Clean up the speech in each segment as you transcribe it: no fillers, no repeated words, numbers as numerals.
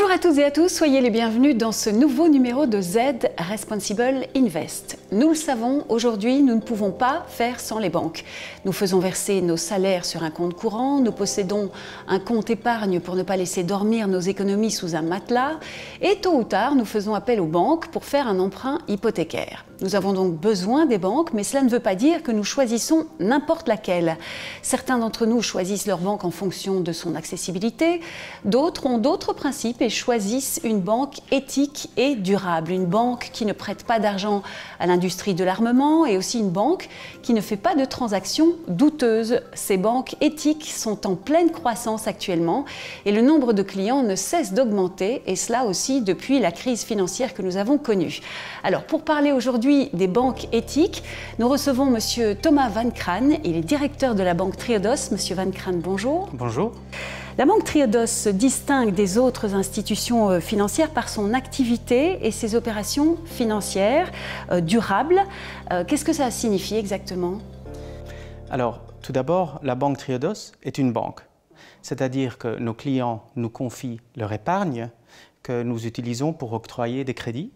Bonjour à toutes et à tous, soyez les bienvenus dans ce nouveau numéro de Z Responsible Invest. Nous le savons, aujourd'hui, nous ne pouvons pas faire sans les banques. Nous faisons verser nos salaires sur un compte courant, nous possédons un compte épargne pour ne pas laisser dormir nos économies sous un matelas et tôt ou tard, nous faisons appel aux banques pour faire un emprunt hypothécaire. Nous avons donc besoin des banques, mais cela ne veut pas dire que nous choisissons n'importe laquelle. Certains d'entre nous choisissent leur banque en fonction de son accessibilité, d'autres ont d'autres principes et choisissent une banque éthique et durable. Une banque qui ne prête pas d'argent à l'industrie de l'armement et aussi une banque qui ne fait pas de transactions douteuses. Ces banques éthiques sont en pleine croissance actuellement et le nombre de clients ne cesse d'augmenter, et cela aussi depuis la crise financière que nous avons connue. Alors pour parler aujourd'hui des banques éthiques, nous recevons Monsieur Thomas Van Kraan, il est directeur de la banque Triodos. Monsieur Van Kraan, bonjour. Bonjour. La banque Triodos se distingue des autres institutions financières par son activité et ses opérations financières durables. Qu'est-ce que ça signifie exactement? Alors, tout d'abord, la banque Triodos est une banque. C'est-à-dire que nos clients nous confient leur épargne que nous utilisons pour octroyer des crédits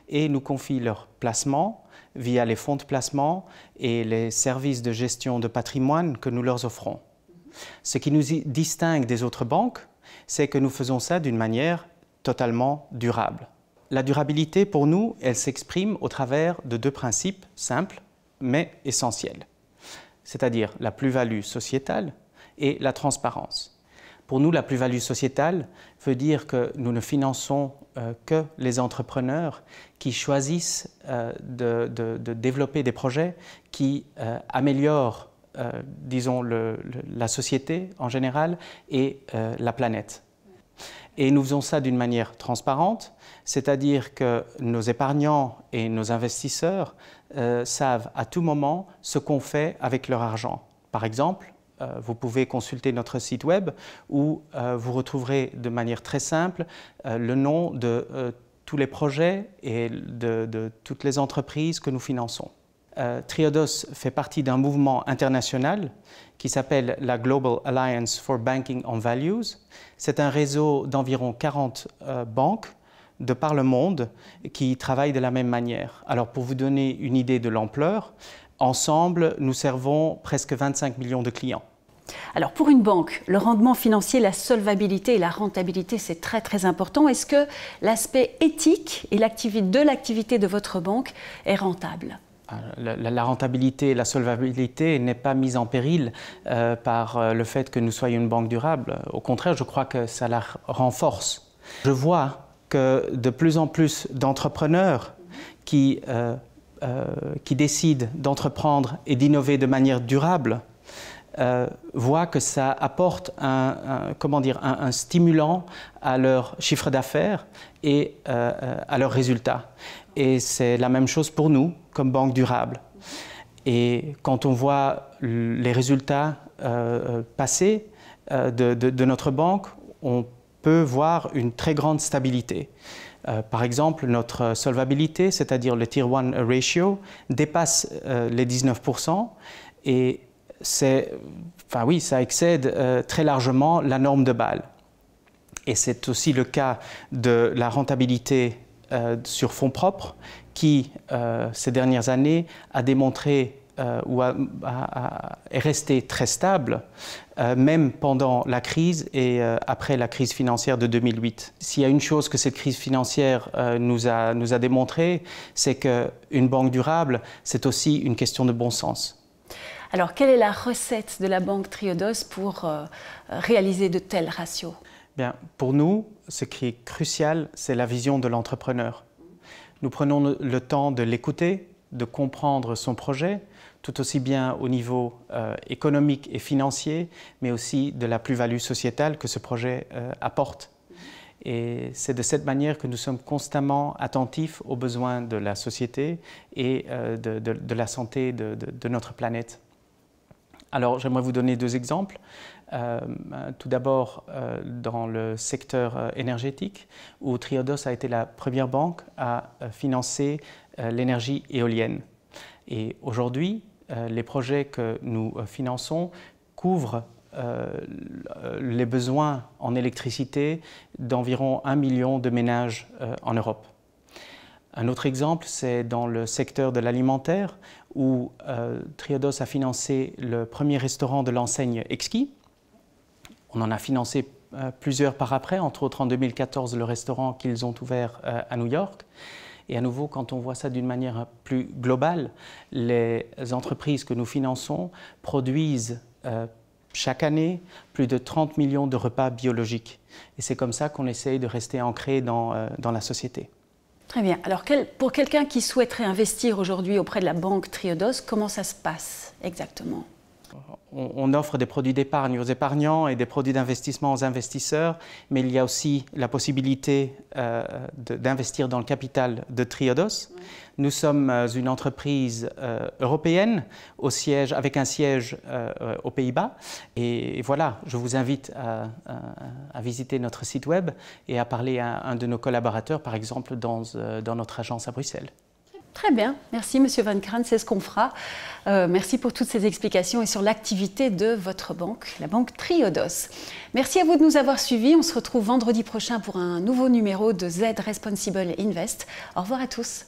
et nous confient leur placement via les fonds de placement et les services de gestion de patrimoine que nous leur offrons. Ce qui nous distingue des autres banques, c'est que nous faisons ça d'une manière totalement durable. La durabilité, pour nous, elle s'exprime au travers de deux principes simples, mais essentiels. C'est-à-dire la plus-value sociétale et la transparence. Pour nous, la plus-value sociétale veut dire que nous ne finançons que les entrepreneurs qui choisissent de développer des projets qui améliorent disons, la société en général et la planète. Et nous faisons ça d'une manière transparente, c'est-à-dire que nos épargnants et nos investisseurs savent à tout moment ce qu'on fait avec leur argent. Par exemple, vous pouvez consulter notre site web où vous retrouverez de manière très simple le nom de tous les projets et de toutes les entreprises que nous finançons. Triodos fait partie d'un mouvement international qui s'appelle la Global Alliance for Banking on Values. C'est un réseau d'environ 40 banques de par le monde qui travaillent de la même manière. Alors pour vous donner une idée de l'ampleur, ensemble nous servons presque 25 millions de clients. Alors pour une banque, le rendement financier, la solvabilité et la rentabilité, c'est très important. Est-ce que l'aspect éthique et de l'activité de votre banque est rentable ? La rentabilité et la solvabilité n'est pas mise en péril par le fait que nous soyons une banque durable. Au contraire, je crois que ça la renforce. Je vois que de plus en plus d'entrepreneurs qui décident d'entreprendre et d'innover de manière durable voient que ça apporte un stimulant à leur chiffre d'affaires et à leurs résultats. Et c'est la même chose pour nous, comme banque durable. Et quand on voit les résultats passés de notre banque, on peut voir une très grande stabilité. Par exemple, notre solvabilité, c'est-à-dire le Tier 1 ratio, dépasse les 19% et ça excède très largement la norme de Bâle. Et c'est aussi le cas de la rentabilité sur fonds propres qui, ces dernières années, a démontré est resté très stable, même pendant la crise et après la crise financière de 2008. S'il y a une chose que cette crise financière nous a démontré, c'est qu'une banque durable, c'est aussi une question de bon sens. Alors, quelle est la recette de la banque Triodos pour réaliser de tels ratios? Bien, pour nous, ce qui est crucial, c'est la vision de l'entrepreneur. Nous prenons le temps de l'écouter, de comprendre son projet, tout aussi bien au niveau économique et financier, mais aussi de la plus-value sociétale que ce projet apporte. Et c'est de cette manière que nous sommes constamment attentifs aux besoins de la société et de la santé de notre planète. Alors, j'aimerais vous donner deux exemples. Tout d'abord, dans le secteur énergétique, où Triodos a été la première banque à financer l'énergie éolienne. Et aujourd'hui, les projets que nous finançons couvrent les besoins en électricité d'environ 1 million de ménages en Europe. Un autre exemple, c'est dans le secteur de l'alimentaire où Triodos a financé le premier restaurant de l'enseigne Exquis. On en a financé plusieurs par après, entre autres en 2014 le restaurant qu'ils ont ouvert à New York. Et à nouveau, quand on voit ça d'une manière plus globale, les entreprises que nous finançons produisent chaque année plus de 30 millions de repas biologiques. Et c'est comme ça qu'on essaye de rester ancré dans la société. Très bien. Alors, pour quelqu'un qui souhaiterait investir aujourd'hui auprès de la banque Triodos, comment ça se passe exactement ? On offre des produits d'épargne aux épargnants et des produits d'investissement aux investisseurs, mais il y a aussi la possibilité d'investir dans le capital de Triodos. Oui. Nous sommes une entreprise européenne avec un siège aux Pays-Bas. Et voilà, je vous invite à visiter notre site web et à parler à un de nos collaborateurs, par exemple, dans notre agence à Bruxelles. Très bien, merci Monsieur Van Kraan, c'est ce qu'on fera. Merci pour toutes ces explications et sur l'activité de votre banque, la banque Triodos. Merci à vous de nous avoir suivis. On se retrouve vendredi prochain pour un nouveau numéro de Z Responsible Invest. Au revoir à tous.